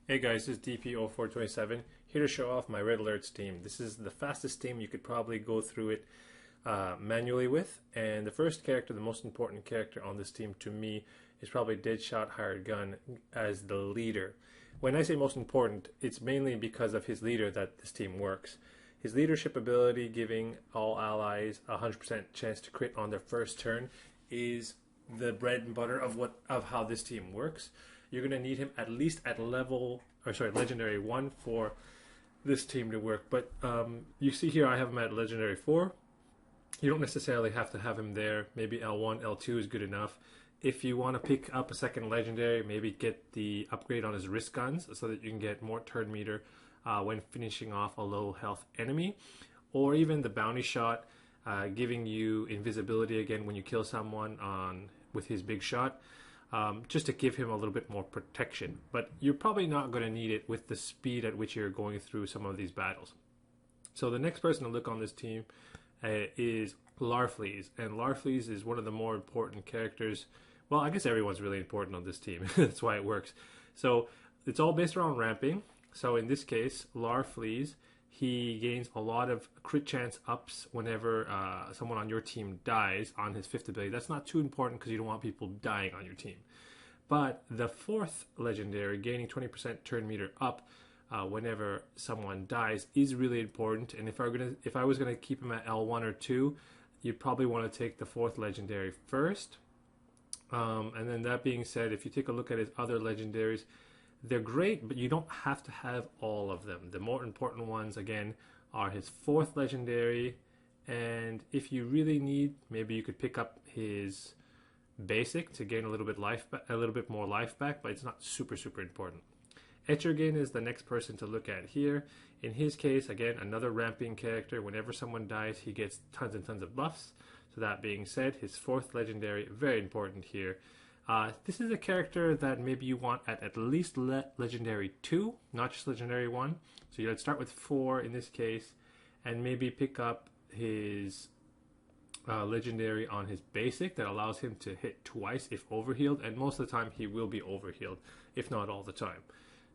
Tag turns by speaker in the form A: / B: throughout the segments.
A: Hey guys, this is DP0427 here to show off my Red Alerts team. This is the fastest team you could probably go through it manually with, and the first character, the most important character on this team to me, is probably Deadshot Hired Gun as the leader. When I say most important, it's mainly because of his leader that this team works. His leadership ability, giving all allies a 100% chance to crit on their first turn, is the bread and butter of how this team works. You're going to need him at least at legendary 1 for this team to work. But you see here I have him at legendary 4. You don't necessarily have to have him there. Maybe L1, L2 is good enough. If you want to pick up a second legendary, maybe get the upgrade on his wrist guns so that you can get more turn meter when finishing off a low health enemy. Or even the bounty shot, giving you invisibility again when you kill someone with his big shot. Just to give him a little bit more protection. But you're probably not going to need it with the speed at which you're going through some of these battles. So the next person to look on this team is Larfleeze. And Larfleeze is one of the more important characters. Well, I guess everyone's really important on this team. That's why it works. So it's all based around ramping. So in this case, Larfleeze, he gains a lot of crit chance ups whenever someone on your team dies on his 5th ability. That's not too important because you don't want people dying on your team. But the 4th legendary, gaining 20% turn meter up whenever someone dies, is really important. And if I was gonna keep him at L1 or 2, you'd probably want to take the 4th legendary first. And then that being said, if you take a look at his other legendaries, they're great, but you don't have to have all of them. The more important ones, again, are his 4th legendary, and if you really need, maybe you could pick up his basic to gain a little bit more life back, but it's not super important. Etrigan is the next person to look at here. In his case, again, another ramping character. Whenever someone dies, he gets tons and tons of buffs. So that being said, his 4th legendary, very important here. This is a character that maybe you want at least legendary 2, not just legendary 1. So you'd start with 4 in this case, and maybe pick up his legendary on his basic that allows him to hit twice if overhealed, and most of the time he will be overhealed, if not all the time.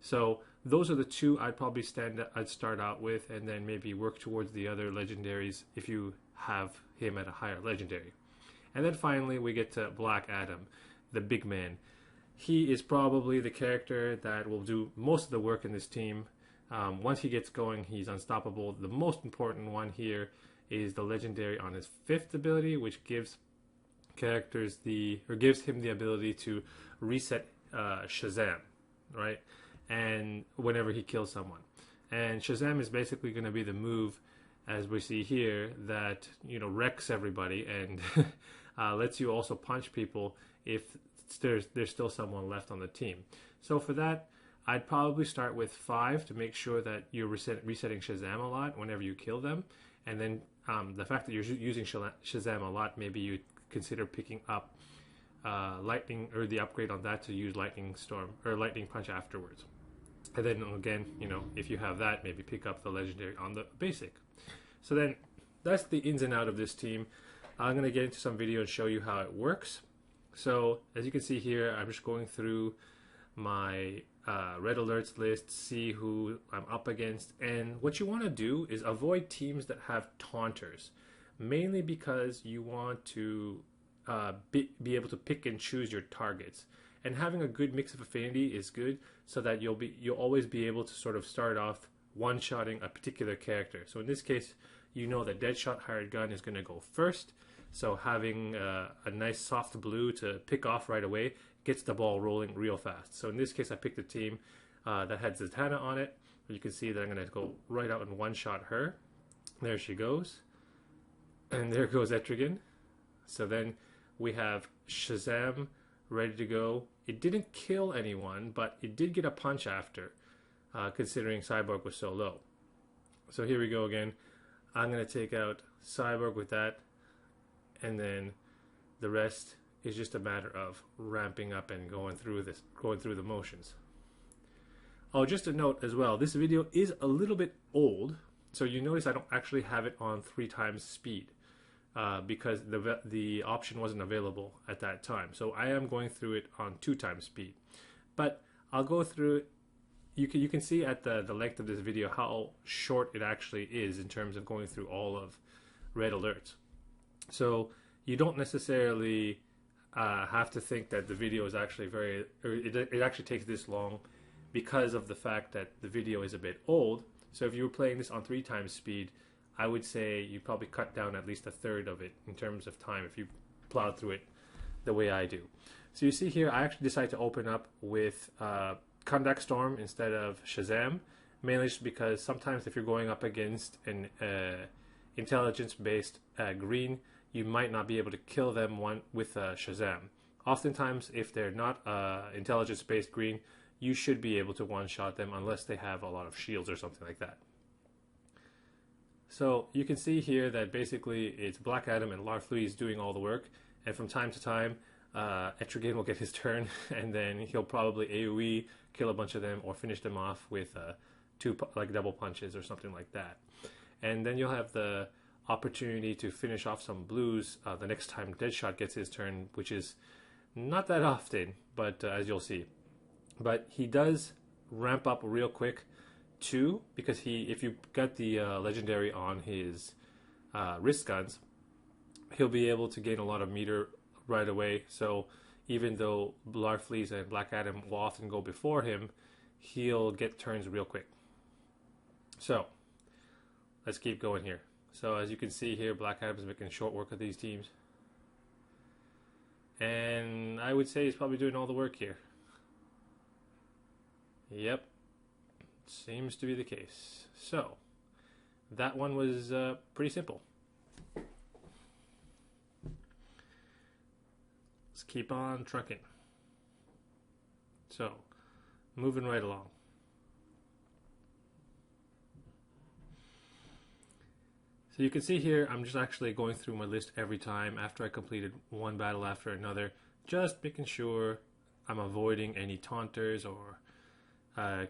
A: So those are the two I'd probably start out with, and then maybe work towards the other legendaries if you have him at a higher legendary. And then finally we get to Black Adam, the big man. He is probably the character that will do most of the work in this team. Once he gets going, he's unstoppable. The most important one here is the legendary on his 5th ability, which gives gives him the ability to reset Shazam, right? And whenever he kills someone. And Shazam is basically going to be the move, as we see here, that wrecks everybody and lets you also punch people if there's still someone left on the team. So for that, I'd probably start with 5 to make sure that you're resetting Shazam a lot whenever you kill them. And then the fact that you're using Shazam a lot, maybe you consider picking up lightning, or the upgrade on that to use lightning storm or lightning punch afterwards. And then again, if you have that, maybe pick up the legendary on the basic. So then that's the ins and out of this team. I'm going to get into some video and show you how it works. So as you can see here, I'm just going through my red alerts list, see who I'm up against. And what you want to do is avoid teams that have taunters, mainly because you want to be able to pick and choose your targets. And having a good mix of affinity is good, so that you'll always be able to sort of start off one-shotting a particular character. So in this case, you know that Deadshot Hired Gun is going to go first. So having a nice soft blue to pick off right away gets the ball rolling real fast. So in this case, I picked a team that had Zatanna on it. You can see that I'm going to go right out and one-shot her. There she goes. And there goes Etrigan. So then we have Shazam ready to go. It didn't kill anyone, but it did get a punch after, considering Cyborg was so low. So here we go again. I'm going to take out Cyborg with that. And then the rest is just a matter of ramping up and going through the motions. Oh, just a note as well, this video is a little bit old, so you notice I don't actually have it on 3 times speed because the option wasn't available at that time. So I am going through it on 2 times speed. But I'll go through it you can see at the length of this video how short it actually is in terms of going through all of red alerts. So you don't necessarily have to think that the video is actually it actually takes this long because of the fact that the video is a bit old. So if you were playing this on 3 times speed, I would say you probably cut down at least a third of it in terms of time if you plowed through it the way I do. So you see here, I actually decided to open up with Conduct Storm instead of Shazam, mainly just because sometimes if you're going up against an intelligence-based green, you might not be able to kill them with Shazam. Oftentimes, if they're not intelligence-based green, you should be able to one-shot them unless they have a lot of shields or something like that. So you can see here that basically it's Black Adam and Larfleeze doing all the work, and from time to time, Etrigan will get his turn, and then he'll probably AoE, kill a bunch of them, or finish them off with double punches or something like that. And then you'll have the opportunity to finish off some blues the next time Deadshot gets his turn, which is not that often, but as you'll see. But he does ramp up real quick too, because if you got the legendary on his wrist guns, he'll be able to gain a lot of meter right away. So even though Larfleeze and Black Adam will often go before him, he'll get turns real quick. So let's keep going here. So as you can see here, Black Adam's making short work of these teams, and I would say he's probably doing all the work here. Yep, seems to be the case. So that one was pretty simple. Let's keep on trucking. So moving right along. So you can see here, I'm just actually going through my list every time after I completed one battle after another, just making sure I'm avoiding any taunters or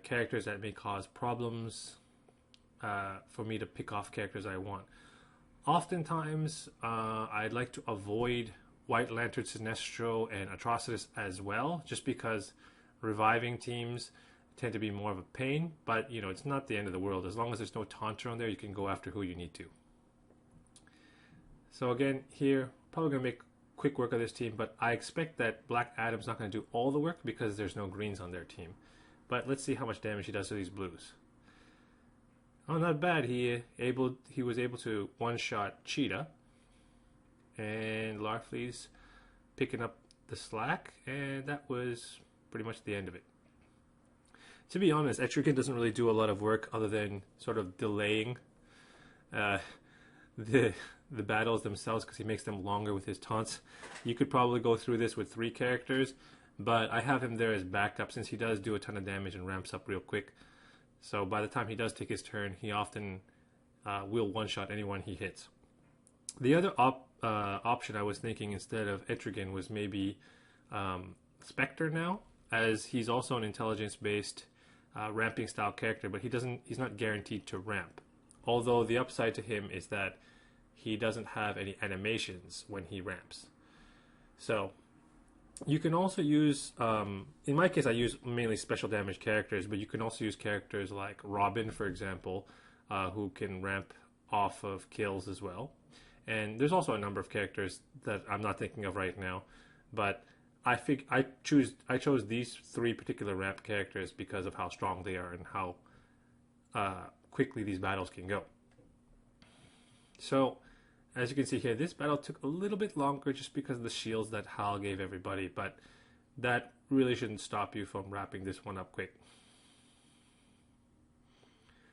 A: characters that may cause problems for me to pick off characters I want. Oftentimes, I'd like to avoid White Lantern, Sinestro, and Atrocitus as well, just because reviving teams tend to be more of a pain, but you know, it's not the end of the world. As long as there's no taunter on there, you can go after who you need to. So again, here, probably going to make quick work of this team, but I expect that Black Adam's not going to do all the work because there's no greens on their team. But let's see how much damage he does to these blues. Oh, not bad. He was able to one-shot Cheetah, and Larfleeze picking up the slack, and that was pretty much the end of it. To be honest, Etrigan doesn't really do a lot of work other than sort of delaying the battles themselves, because he makes them longer with his taunts. You could probably go through this with 3 characters, but I have him there as backup since he does do a ton of damage and ramps up real quick. So by the time he does take his turn, he often will one-shot anyone he hits. The other option I was thinking instead of Etrigan was maybe Spectre now, as he's also an intelligence-based ramping style character, but he's not guaranteed to ramp. Although the upside to him is that he doesn't have any animations when he ramps. So you can also use, in my case I use mainly special damage characters, but you can also use characters like Robin, for example, who can ramp off of kills as well. And there's also a number of characters that I'm not thinking of right now, but I chose these 3 particular ramp characters because of how strong they are and how quickly these battles can go. So as you can see here, this battle took a little bit longer just because of the shields that Hal gave everybody, but that really shouldn't stop you from wrapping this one up quick.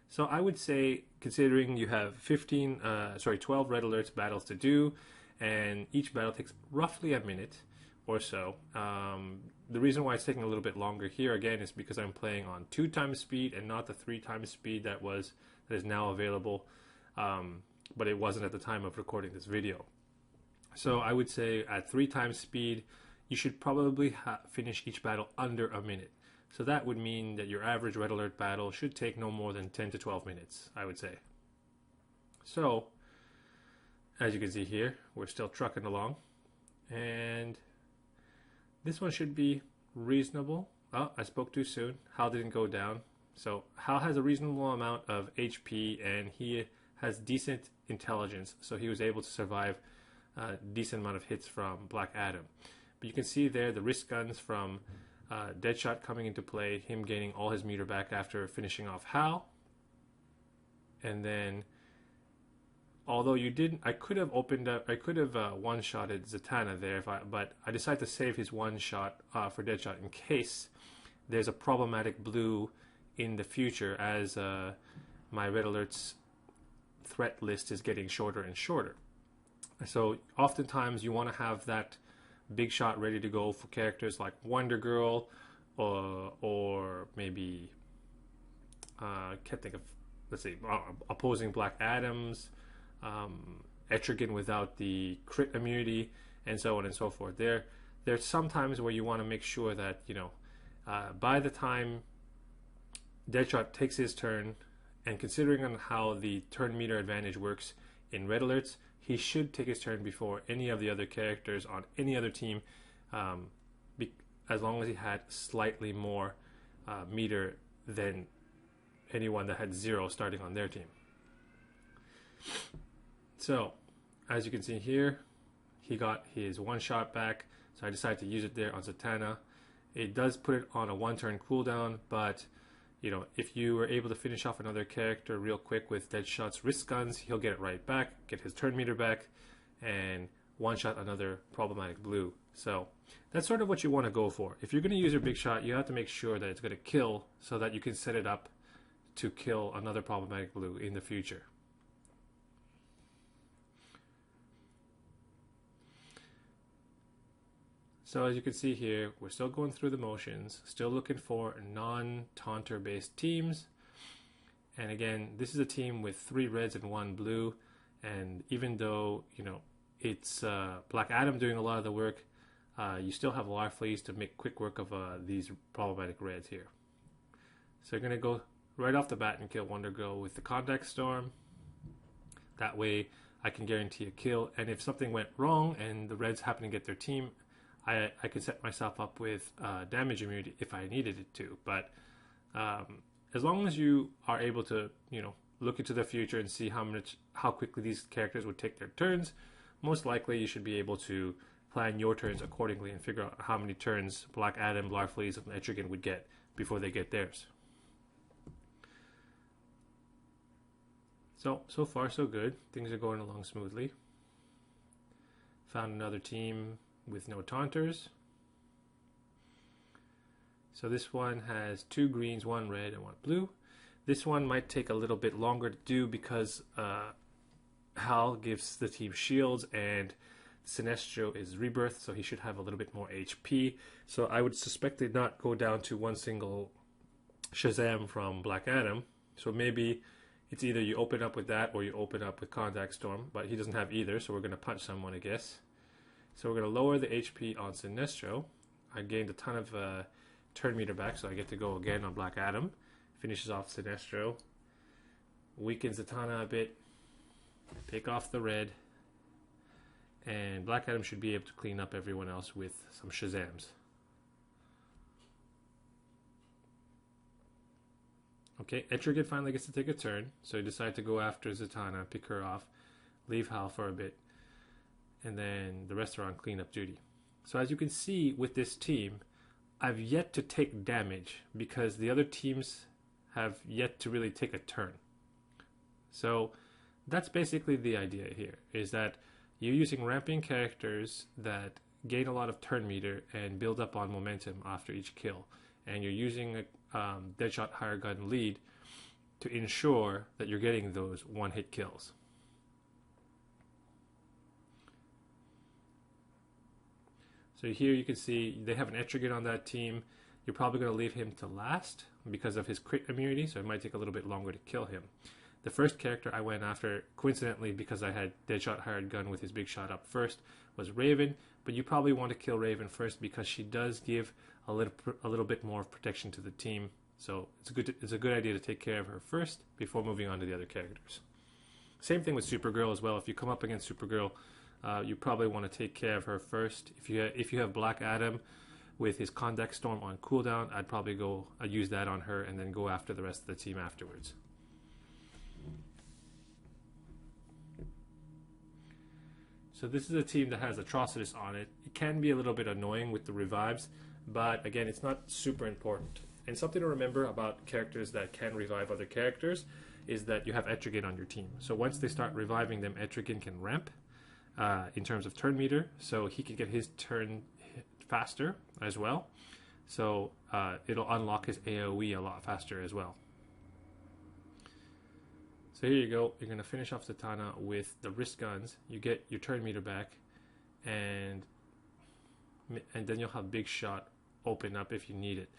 A: So I would say, considering you have 12 red alerts battles to do, and each battle takes roughly a minute or so. The reason why it's taking a little bit longer here again is because I'm playing on 2 times speed and not the 3 times speed that is now available, but it wasn't at the time of recording this video. So I would say at 3 times speed, you should probably finish each battle under a minute. So that would mean that your average red alert battle should take no more than 10 to 12 minutes, I would say. So, as you can see here, we're still trucking along. And this one should be reasonable. Oh, I spoke too soon. Hal didn't go down. So Hal has a reasonable amount of HP and he has decent intelligence, so he was able to survive a decent amount of hits from Black Adam. But you can see there the wrist guns from Deadshot coming into play, him gaining all his meter back after finishing off Hal. And then, although I could have one-shotted Zatanna there, but I decided to save his one shot for Deadshot in case there's a problematic blue in the future as my Red Alert's threat list is getting shorter and shorter. So oftentimes you want to have that big shot ready to go for characters like Wonder Girl or maybe can't think of, let's see, opposing Black Adams, Etrigan without the crit immunity, and so on and so forth. There's some times where you want to make sure that, you know, by the time Deadshot takes his turn, and considering on how the turn meter advantage works in Red Alerts, he should take his turn before any of the other characters on any other team, as long as he had slightly more meter than anyone that had 0 starting on their team. So, as you can see here, he got his one shot back, so I decided to use it there on Zatanna. It does put it on a 1-turn cooldown, but you know, if you were able to finish off another character real quick with Deadshot's wrist guns, he'll get it right back, get his turn meter back, and one-shot another problematic blue. So that's sort of what you want to go for. If you're going to use your big shot, you have to make sure that it's going to kill so that you can set it up to kill another problematic blue in the future. So as you can see here, we're still going through the motions, still looking for non-taunter based teams. And again, this is a team with 3 reds and 1 blue. And even though, you know, it's Black Adam doing a lot of the work, you still have Larfleeze to make quick work of these problematic reds here. So you're going to go right off the bat and kill Wonder Girl with the Contact Storm. That way I can guarantee a kill. And if something went wrong and the reds happen to get their team, I could set myself up with damage immunity if I needed it to. But as long as you are able to, you know, look into the future and see how quickly these characters would take their turns, most likely you should be able to plan your turns accordingly and figure out how many turns Black Adam, Larfleeze, and Etrigan would get before they get theirs. So far so good. Things are going along smoothly. Found another team with no taunters. So this one has 2 greens, 1 red, and 1 blue. This one might take a little bit longer to do because Hal gives the team shields and Sinestro is rebirth, so he should have a little bit more HP. So I would suspect it not go down to one single Shazam from Black Adam. So maybe it's either you open up with that or you open up with Contact Storm, but he doesn't have either, so we're going to punch someone, I guess. So we're going to lower the HP on Sinestro. I gained a ton of turn meter back, so I get to go again on Black Adam. Finishes off Sinestro. Weakens Zatanna a bit. Take off the red. And Black Adam should be able to clean up everyone else with some Shazams. Okay, Etrigan finally gets to take a turn, so he decided to go after Zatanna, pick her off, leave Hal for a bit, and then the rest are on cleanup duty. So as you can see with this team, I've yet to take damage because the other teams have yet to really take a turn. So that's basically the idea here, is that you're using ramping characters that gain a lot of turn meter and build up on momentum after each kill. And you're using a Deadshot higher gun lead to ensure that you're getting those one-hit kills. So here you can see they have an Etrigan on that team. You're probably going to leave him to last because of his crit immunity, so it might take a little bit longer to kill him. The first character I went after, coincidentally because I had Deadshot hired gun with his big shot up first, was Raven, but you probably want to kill Raven first because she does give a little bit more protection to the team. So it's a good idea to take care of her first before moving on to the other characters. Same thing with Supergirl as well. If you come up against Supergirl, you probably want to take care of her first. If you have Black Adam, with his Contact Storm on cooldown, I'd use that on her and then go after the rest of the team afterwards. So this is a team that has Atrocitus on it. It can be a little bit annoying with the revives, but again, it's not super important. And something to remember about characters that can revive other characters is that you have Etrigan on your team. So once they start reviving them, Etrigan can ramp in terms of turn meter, so he can get his turn faster as well. So it'll unlock his AoE a lot faster as well. So here you go. You're going to finish off Zatanna with the wrist guns. You get your turn meter back, and then you'll have Big Shot open up if you need it.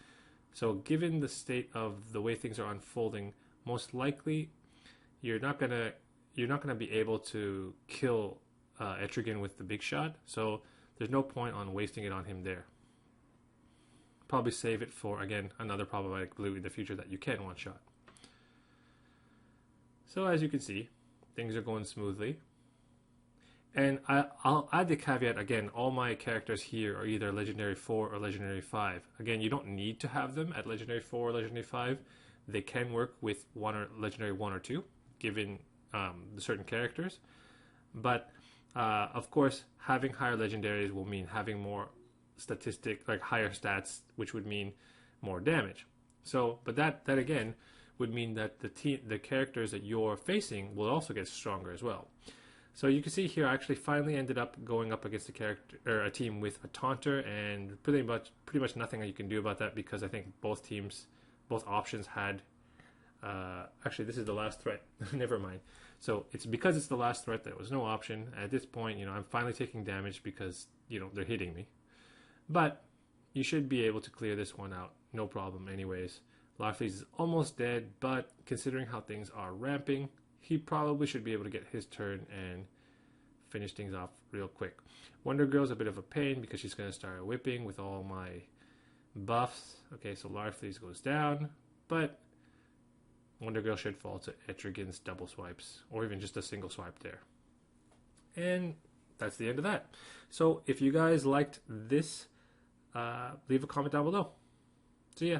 A: So given the state of the way things are unfolding, most likely you're not gonna be able to kill Etrigan with the Big Shot. So there's no point on wasting it on him there. Probably save it for, again, another problematic blue in the future that you can one-shot. So as you can see, things are going smoothly. And I'll add the caveat again, all my characters here are either Legendary 4 or Legendary 5. Again, you don't need to have them at Legendary 4 or Legendary 5. They can work with Legendary 1 or 2, given the certain characters. But, of course, having higher Legendaries will mean having more higher stats, which would mean more damage. So, but that again, would mean that the characters that you're facing will also get stronger as well. So you can see here, I actually finally ended up going up against a team with a Taunter, and pretty much nothing that you can do about that, because I think both options had. Actually, this is the last threat. Never mind. So it's because it's the last threat that was no option at this point. I'm finally taking damage because they're hitting me, but you should be able to clear this one out, no problem. Anyways. Larfleeze is almost dead, but considering how things are ramping, he probably should be able to get his turn and finish things off real quick. Wonder Girl's a bit of a pain because she's going to start whipping with all my buffs. Okay, so Larfleeze goes down, but Wonder Girl should fall to Etrigan's double swipes, or even just a single swipe there. And that's the end of that. So if you guys liked this, leave a comment down below. See ya.